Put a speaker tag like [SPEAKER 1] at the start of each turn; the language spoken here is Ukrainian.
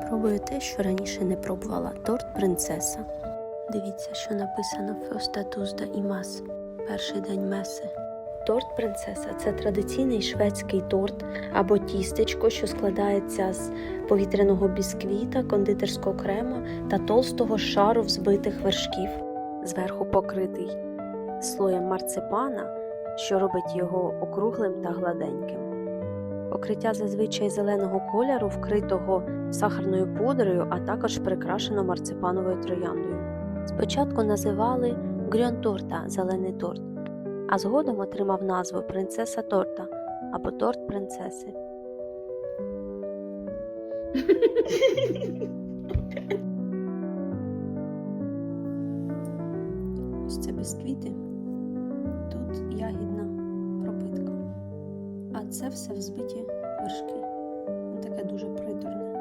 [SPEAKER 1] Пробую те, що раніше не пробувала – торт принцеса. Дивіться, що написано «Фьоста тузда імас» – перший день меси. Торт принцеса – це традиційний шведський торт або тістечко, що складається з повітряного бісквіта, кондитерського крема та толстого шару взбитих вершків. Зверху покритий слоєм марципана, що робить його округлим та гладеньким. Покриття зазвичай зеленого кольору, вкритого сахарною пудрою, а також прикрашено марципановою трояндою. Спочатку називали грьонторта – зелений торт, а згодом отримав назву принцеса торта або торт принцеси. Ось це бісквіти, тут ягідна пропитка, а це все взбиті вершки. Таке дуже приторне.